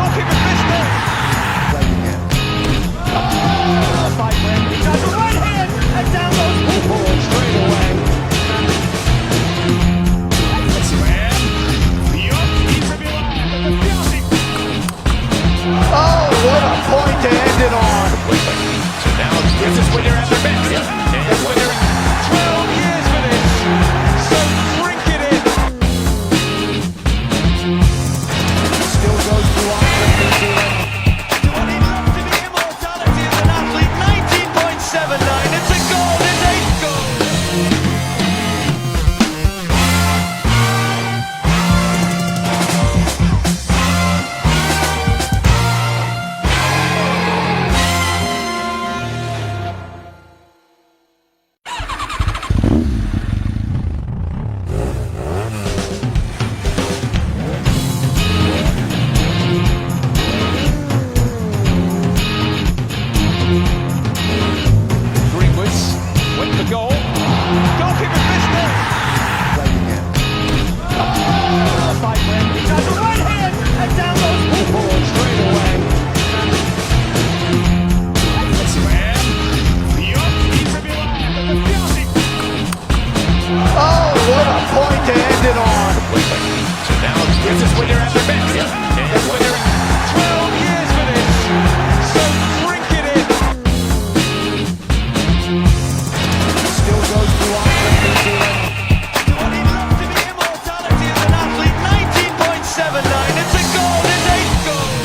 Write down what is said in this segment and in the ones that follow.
Goalkeeper's missed it. Fight when he does a right hand and down goes Paul straight away. Oh, what a point to end it on. So now this is when they're at their best. That's when they're 12 years for this. So drink it in. Still goes to Arsenal. What he loves to be immortality as an athlete. 19.79. It's a goal. It's 8 goals. Went for goal. Goalkeeper's missed it. Fight when he does a right hand and down goes Paul straight away. Oh, what a point to end it on. So now this is when they're at their best. That's when they're 12 years for this. So drink it in. Still goes to Arsenal. What he loves to be immortality as an athlete. 19.79. It's a goal. It's 8 goals.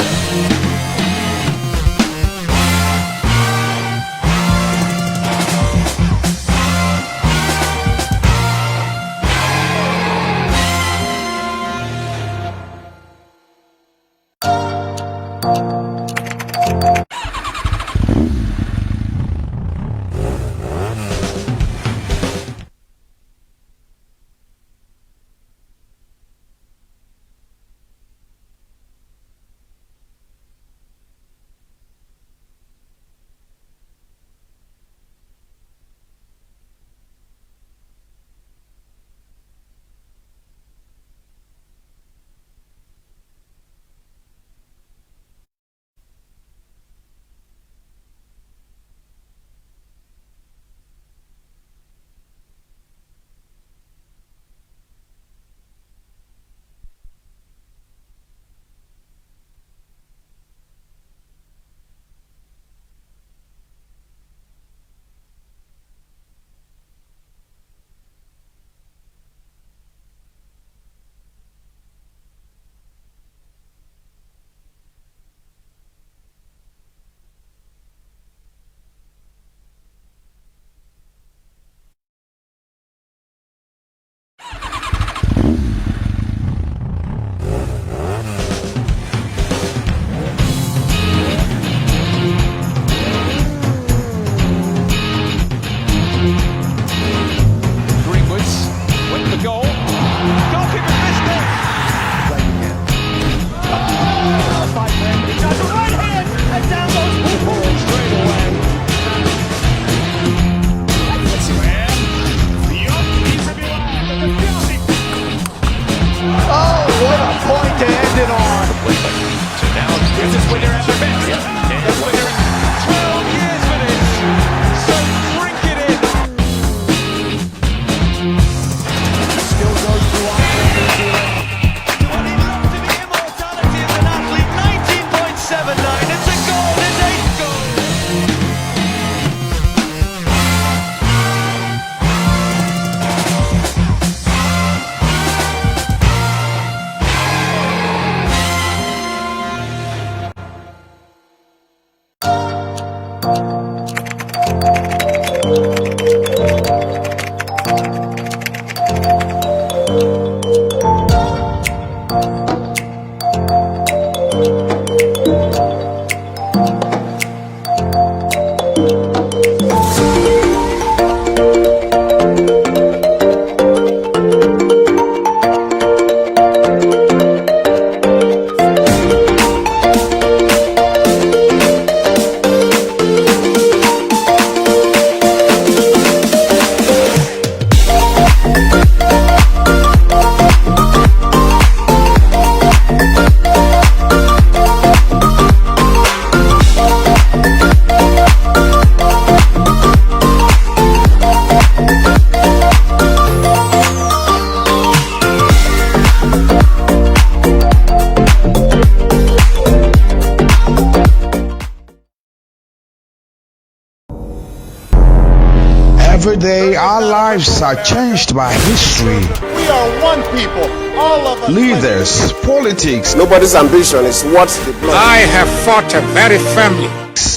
day, our lives are changed by history. We are one people, all of us. Leaders, politics, Nobody's ambition is what they blood. I have fought very firmly.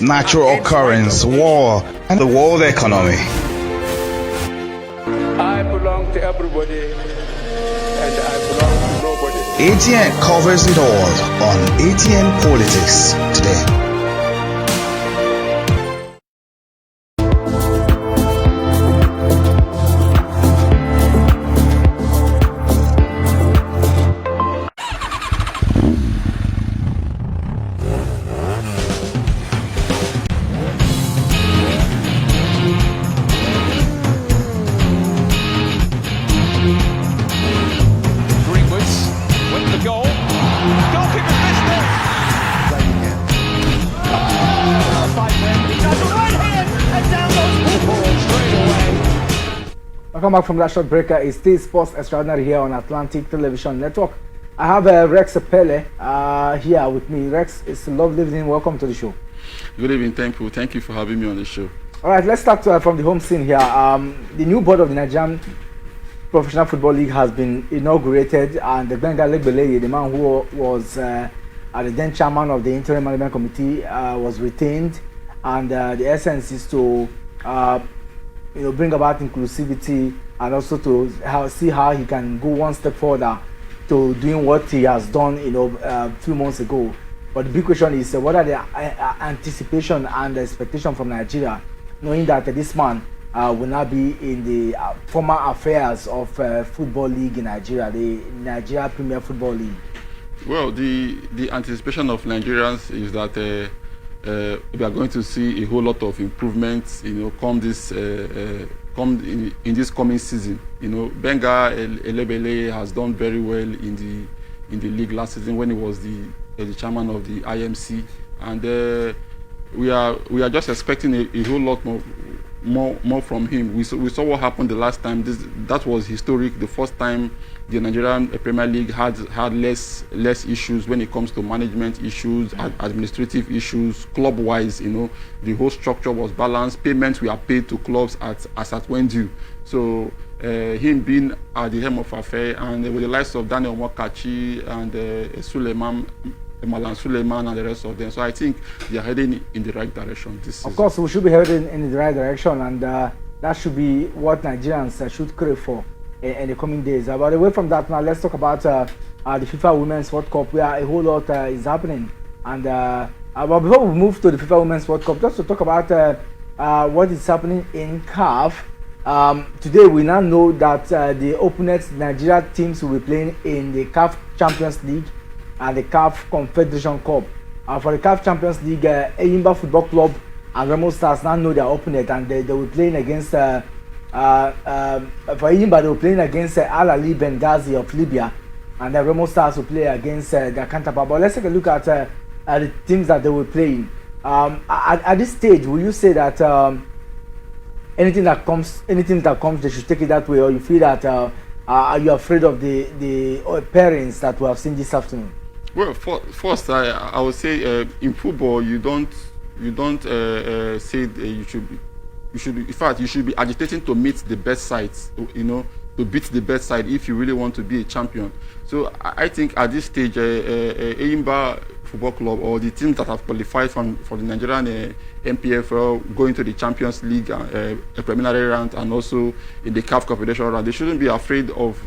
natural occurrence, war, and the world economy. I belong to everybody and I belong to nobody. ATN covers it all on ATN Politics today. Welcome back from that short breaker. It's still Sports Extraordinary here on Atlantic Television Network. I have Rex Pele here with me. Rex, it's a lovely evening. Welcome to the show. Good evening, thank you. Thank you for having me on the show. All right, let's start from the home scene here. The new board of the Nigerian Professional Football League has been inaugurated, and the Gbenga Elegbeleye, the man who was the then chairman of the interim management committee, was retained, and the essence is to bring about inclusivity and also to see how he can go one step further to doing what he has done a few months ago. But the big question is what are the anticipation and the expectation from Nigeria, knowing that this man will not be in the former affairs of football league in Nigeria, the Nigeria Premier Football League. Well, the anticipation of Nigerians is that we are going to see a whole lot of improvements, come in this coming season. Gbenga Elegbeleye has done very well in the league last season when he was the chairman of the IMC, and we are just expecting a whole lot more from him. We saw what happened the last time. That was historic. The first time the Nigerian Premier League had less issues when it comes to management issues, administrative issues, club-wise. The whole structure was balanced. Payments were paid to clubs as at when due. So him being at the helm of affair, and with the likes of Daniel Mokachi and Suleiman and the rest of them. So I think they are heading in the right direction. Of course, we should be heading in the right direction, and that should be what Nigerians should crave for in the coming days. But away from that, now let's talk about the FIFA Women's World Cup, where a whole lot is happening. And but before we move to the FIFA Women's World Cup, just to talk about what is happening in CAF. Today we now know that the opponents Nigeria teams will be playing in the CAF Champions League and the CAF Confederation Cup. For the CAF Champions League, Eyimba Football Club and Remo Stars now know their opponent, and they will be playing against for Eyimba they will be playing against Al Ali Benghazi of Libya, and the Remo Stars will play against their counterpart. But let's take a look at the teams that they will play in. At this stage, will you say that anything that comes, they should take it that way, or you feel that are you afraid of the parents that we have seen this afternoon? Well, first, I would say in football you don't say you should. In fact, you should be agitating to meet the best sides. To beat the best side if you really want to be a champion. So I think at this stage, Eyimba Football Club or the teams that have qualified for the Nigerian NPFL going to the Champions League a preliminary round and also in the CAF Confederation round, they shouldn't be afraid of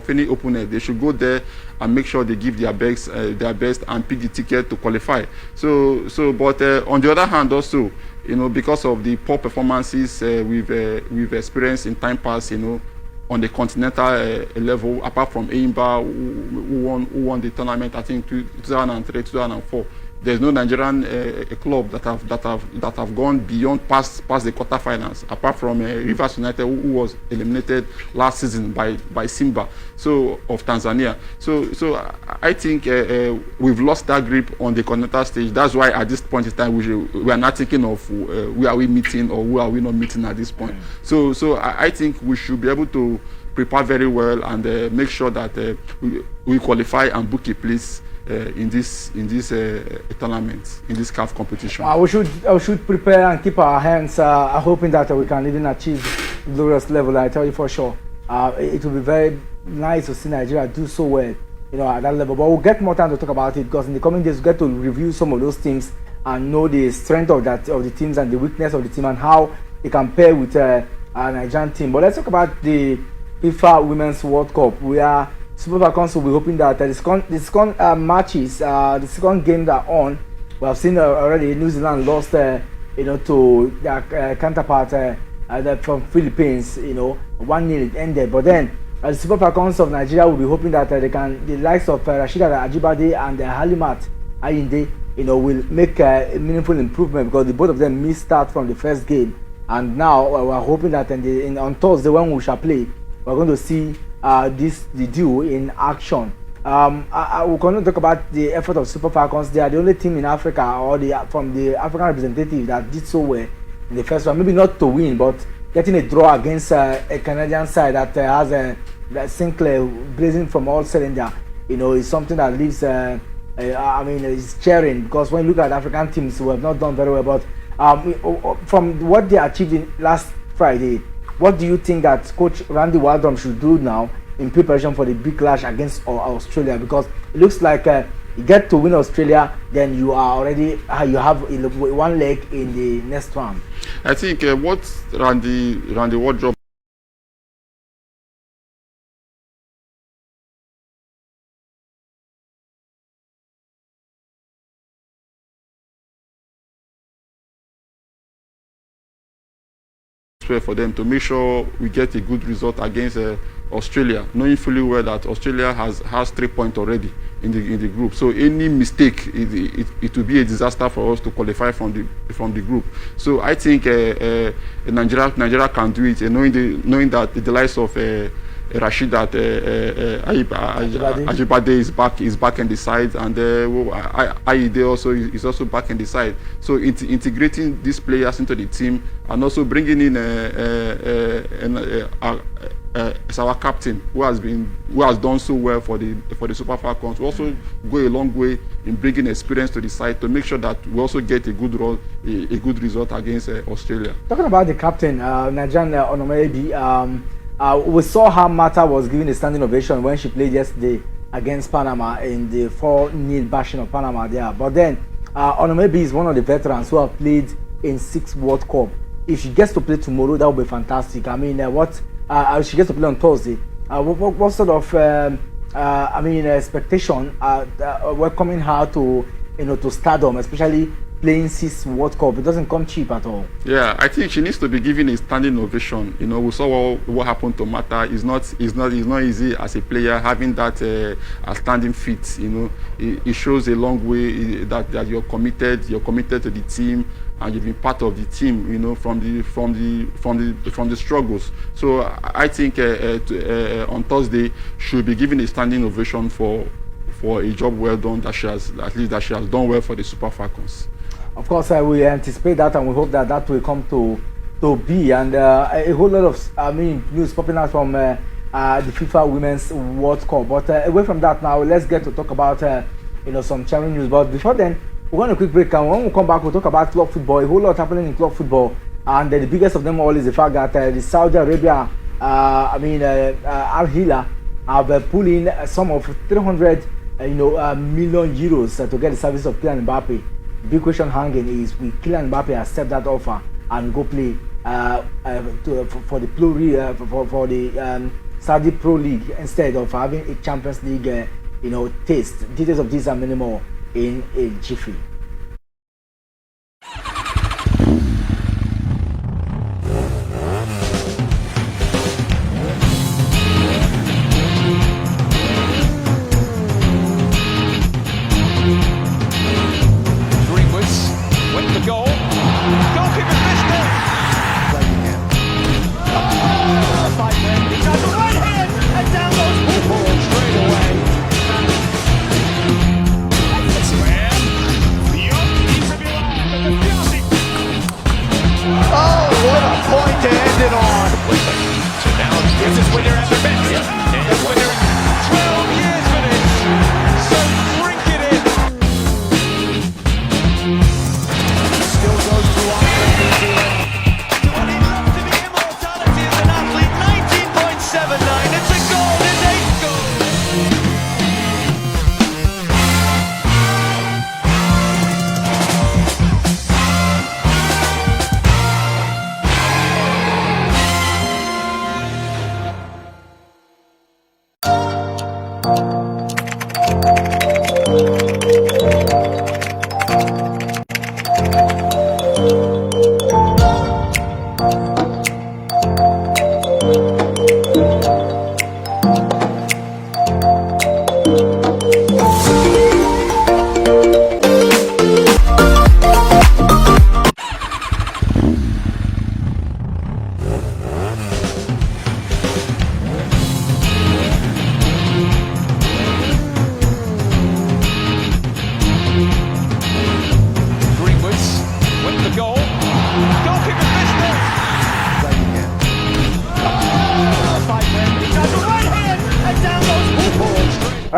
any opponent. They should go there and make sure they give their best and pick the ticket to qualify. But on the other hand also, because of the poor performances we've experienced in time past, on the continental level, apart from Eyimba, who won the tournament, I think 2003, 2004. There's no Nigerian club that have gone beyond past the quarterfinals, apart from Rivers United, who was eliminated last season by Simba, of Tanzania. So I think we've lost that grip on the continental stage. That's why at this point in time we are not thinking of who are we meeting or who are we not meeting at this point. So I think we should be able to prepare very well and make sure that we qualify and book a place in this tournament, in this CAF competition. We should prepare and keep our hands, hoping that we can even achieve glorious level, I tell you for sure. It will be very nice to see Nigeria do so well, at that level. But we'll get more time to talk about it, because in the coming days we'll get to review some of those teams and know the strength of the teams and the weakness of the team and how they can pair with a Nigerian team. But let's talk about the FIFA Women's World Cup. We are Super Falcons will be hoping that the second matches, the second game that are on, we have seen already New Zealand lost, to their counterpart from Philippines, 1-0 it ended. But then the Super Falcons of Nigeria will be hoping that the likes of Rashida Ajibade and Halimat Ayinde, will make a meaningful improvement, because both of them missed start from the first game, and now we're hoping that on Thursday when we shall play, we're going to see the duo in action. We're going to talk about the effort of Super Falcons. They are the only team in Africa, or from the African representative, that did so well in the first round. Maybe not to win, but getting a draw against a Canadian side that has Sinclair blazing from all cylinder, is something that leaves. It's cheering, because when you look at African teams who have not done very well, but from what they achieved in last Friday, what do you think that Coach Randy Waldrum should do now in preparation for the big clash against Australia? Because it looks like you get to win Australia, then you have one leg in the next round. I think what Randy Waldrum for them to make sure we get a good result against Australia, knowing fully well that Australia has 3 points already in the group. So any mistake, it will be a disaster for us to qualify from the group. So I think Nigeria can do it, knowing that the likes of Rashida Ajibade is back in the side, and Aide also is also back in the side. So integrating these players into the team, and also bringing in as our captain, who has done so well for the Super Falcons, will also go a long way in bringing experience to the side to make sure that we also get a good result against Australia. Talking about the captain, Nigerian Onomebi, we saw how Mata was given a standing ovation when she played yesterday against Panama in the 4-0 bashing of Panama there. But then Onomebi is one of the veterans who have played in 6 World Cup. If she gets to play tomorrow, that would be fantastic. I mean, she gets to play on Thursday. What sort of expectation welcoming her to stardom, especially playing 6 World Cup? It doesn't come cheap at all. Yeah, I think she needs to be given a standing ovation. We saw what happened to Mata. It's not easy as a player having that standing feat. It shows a long way that you're committed to the team, and you've been part of the team, from the struggles. So I think on Thursday she'll be given a standing ovation for a job well done, that she has done well for the Super Falcons. Of course, we anticipate that, and we hope that will come to be. And a whole lot of news popping out from the FIFA Women's World Cup. But away from that, now let's get to talk about some cheering news. But before then, we're going to quick break, and when we come back, we'll talk about club football. A whole lot happening in club football, and the biggest of them all is the fact that the Saudi Arabia, Al Hilal, have pulled in a sum of 300 million euros to get the service of Kylian Mbappe. Big question hanging is, will Kylian Mbappe accept that offer and go play for the Saudi Pro League instead of having a Champions League taste? Details of this and many more in a jiffy.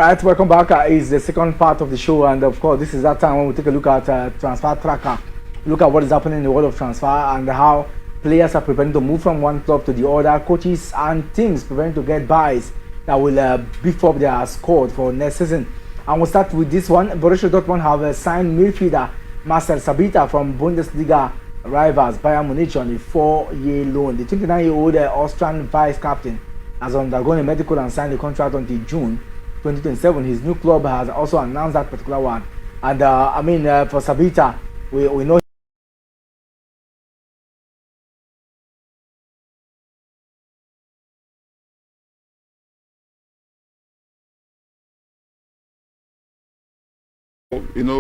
right, welcome back. Is the second part of the show, and of course, this is that time when we take a look at transfer tracker, look at what is happening in the world of transfer and how players are preparing to move from one club to the other, coaches and teams preparing to get buys that will beef up their squad for next season. And we'll start with this one. Borussia Dortmund have signed midfielder Marcel Sabitzer from Bundesliga rivals Bayern Munich on a 4-year loan. The 29-year-old Austrian vice captain has undergone a medical and signed a contract until June 2027. His new club has also announced that particular one. And for Sabitzer, we know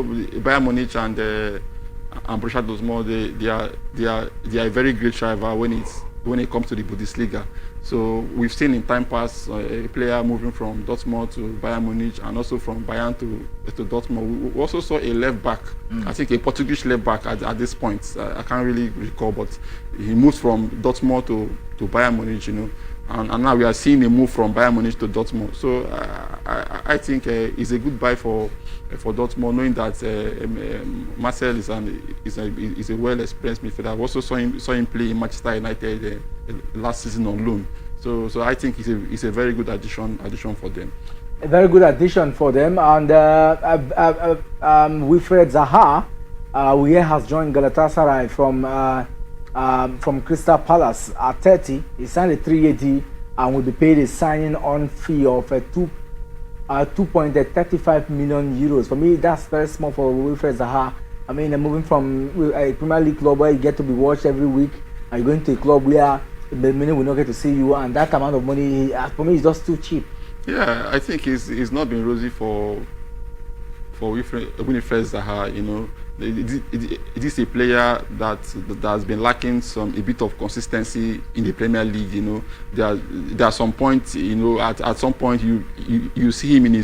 Bayern Munich and Borussia Dortmund, they are a very great rival when it comes to the Bundesliga. So we've seen in time past a player moving from Dortmund to Bayern Munich and also from Bayern to Dortmund. We also saw a left back, I think a Portuguese left back at this point. I can't really recall, but he moved from Dortmund to Bayern Munich, and now we are seeing a move from Bayern Munich to Dortmund. So I think it's a good buy for Dortmund, knowing that Marcel is a well-experienced midfielder. I also saw him play in Manchester United last season on loan. So I think it's a very good addition for them. A very good addition for them. And Wilfred Zaha, who has joined Galatasaray from Crystal Palace at 30. He signed a 3-year deal and will be paid a signing-on fee of 2.35 million euros. For me, that's very small for Wilfred Zaha. I mean, moving from a Premier League club where you get to be watched every week, and you're going to a club where the minute will not get to see you, and that amount of money, for me, is just too cheap. Yeah, I think it's not been rosy for Wilfred Zaha. It is a player that has been lacking a bit of consistency in the Premier League. There are some points, at some point you see him in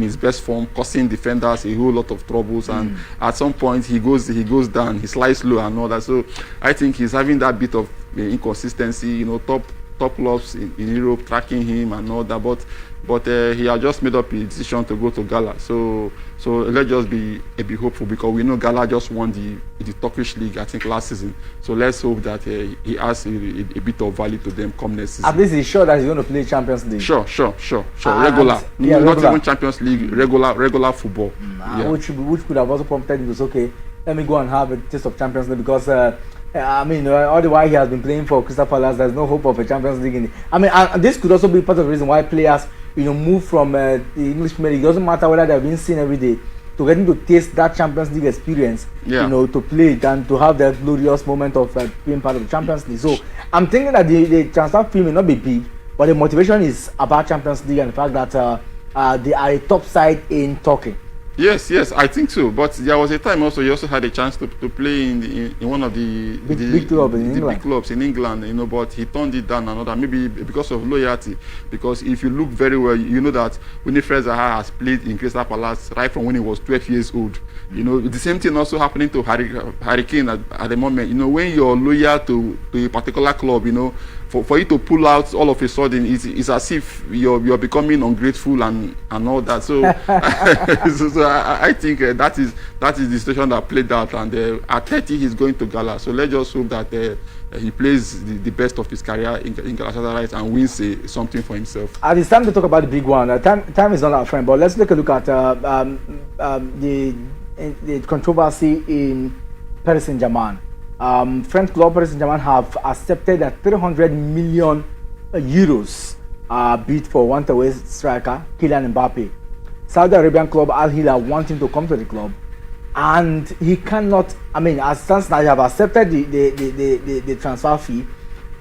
his best form, causing defenders a whole lot of troubles, and at some point he goes down, he slides low and all that. So I think he's having that bit of inconsistency. Top clubs in Europe tracking him and all that, but he has just made up a decision to go to Gala. So let's just be hopeful, because we know Gala just won the Turkish league, I think, last season. So let's hope that he has a bit of value to them come next season. At least he's sure that he's going to play Champions League. Sure. Regular. Not even Champions League, regular football. Which could have also prompted him to say, okay, let me go and have a taste of Champions League, because all the while he has been playing for Crystal Palace, there's no hope of a Champions League this could also be part of the reason why players move from the English Premier League. It doesn't matter whether they're being seen every day, to getting to taste that Champions League experience, to play it and to have that glorious moment of being part of the Champions League. So I'm thinking that the transfer fee may not be big, but the motivation is about Champions League and the fact that they are a top side in Turkey. Yes, I think so. But there was a time also you also had a chance to play in one of the big clubs in England, but he turned it down another, maybe because of loyalty. Because if you look very well, you know that Wilfred Zaha has played in Crystal Palace right from when he was 12 years old. The same thing also happening to Harry Kane at the moment. When you're loyal to a particular club, for you to pull out all of a sudden, it's as if you're becoming ungrateful and all that. So, so I think that is the situation that played out. And at 30, he's going to Gala. So let's just hope that he plays the best of his career in Galatasaray and wins something for himself. It's time to talk about the big one. Time is not our friend, but let's take a look at the controversy in Paris Saint-Germain. French club Paris Saint-Germain have accepted a 300 million euros bid for one-away striker Kylian Mbappe. Saudi Arabian club Al Hilal wanting to come to the club, and he cannot. As stands now, they have accepted the transfer fee,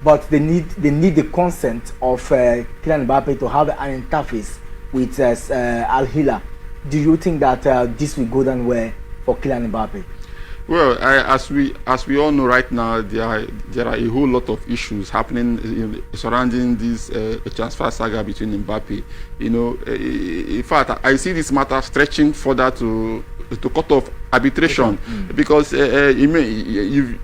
but they need the consent of Kylian Mbappe to have an interface with Al Hilal. Do you think that this will go down well for Kylian Mbappe? Well, as we all know right now, there are a whole lot of issues happening surrounding this transfer saga between Mbappe. In fact, I see this matter stretching further to court of arbitration, because you've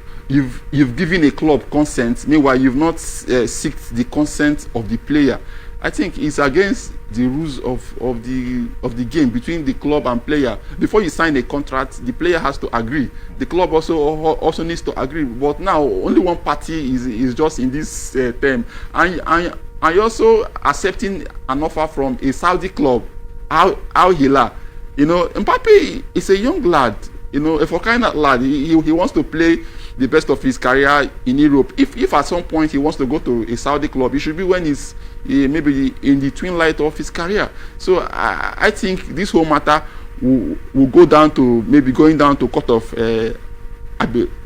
given a club consent, meanwhile you've not sought the consent of the player. I think it's against the rules of the game between the club and player. Before you sign a contract, the player has to agree. The club also needs to agree. But now only one party is just in this term, and you're also accepting an offer from a Saudi club, Al Hilal. You know, Mbappe is a young lad. You know, a Fokaina lad. He wants to play the best of his career in Europe. If at some point he wants to go to a Saudi club, it should be when he's maybe in the twin light of his career. So I think this whole matter will go down to maybe going down to court of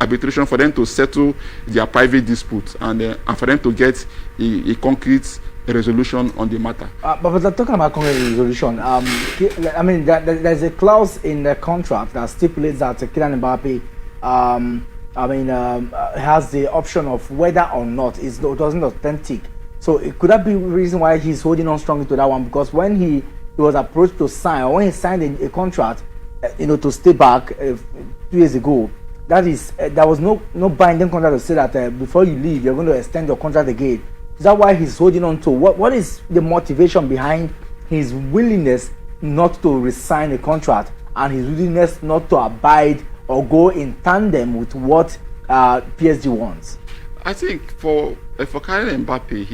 arbitration for them to settle their private disputes and for them to get a concrete resolution on the matter. But talking about concrete resolution, I mean, there's a clause in the contract that stipulates that Kylian Mbappe has the option of whether or not it wasn't authentic. So could that be the reason why he's holding on strongly to that one? Because when he was approached to sign, or when he signed a contract, to stay back 2 years ago, there was no binding contract to say that before you leave, you're going to extend your contract again. Is that why he's holding on to? What is the motivation behind his willingness not to resign a contract and his willingness not to abide or go in tandem with what PSG wants? I think for Kylian Mbappe,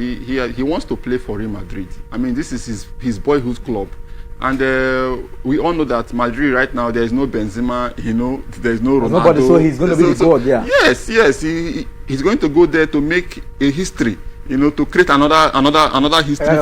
he wants to play for Real Madrid. I mean, this is his boyhood club, and we all know that Madrid right now there is no Benzema, there's no Ronaldo. Nobody, so he's going to be God, yeah. Yes, he's going to go there to make a history. To create another history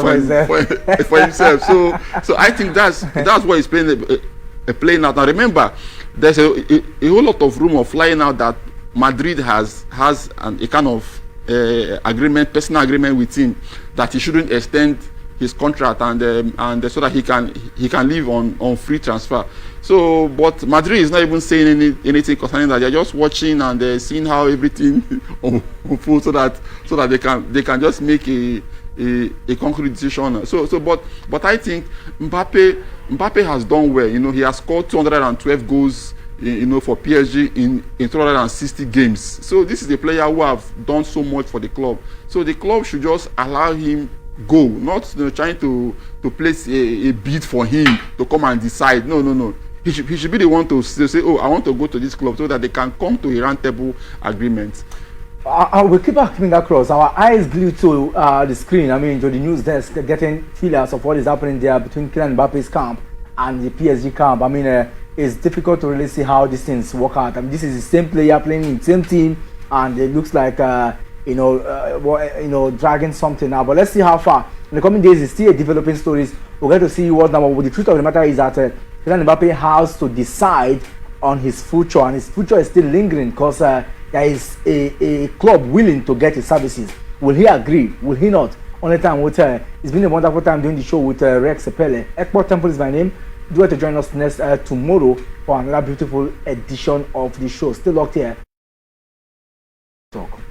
for himself. So I think that's what he's playing out. Now remember, there's a whole lot of rumor flying out that Madrid has a kind of personal agreement with him that he shouldn't extend his contract and so that he can live on free transfer. So, but Madrid is not even saying anything concerning that. They're just watching and seeing how everything unfolds so that they can just make a concrete decision. But I think Mbappe has done well. He has scored 212 goals. For PSG in 260 games. So this is a player who have done so much for the club. So the club should just allow him go, not trying to place a bid for him to come and decide. No. He should be the one to say, oh, I want to go to this club, so that they can come to a round-table agreement. We keep our finger crossed. Our eyes glued to the screen. I mean, to the news desk, getting feelers of what is happening there between Kylian Mbappe's camp and the PSG camp. I mean, it's difficult to really see how these things work out. I mean, this is the same player playing in the same team, and it looks like dragging something now. But let's see how far. In the coming days, it's still developing stories. We're going to see what now. But the truth of the matter is that Kylian Mbappe has to decide on his future, and his future is still lingering because there is a club willing to get his services. Will he agree? Will he not? Only time with it's been a wonderful time doing the show with Rex Sepele. Ekport Temple is my name. Do want to join us next tomorrow for another beautiful edition of the show. Still locked here. Talk.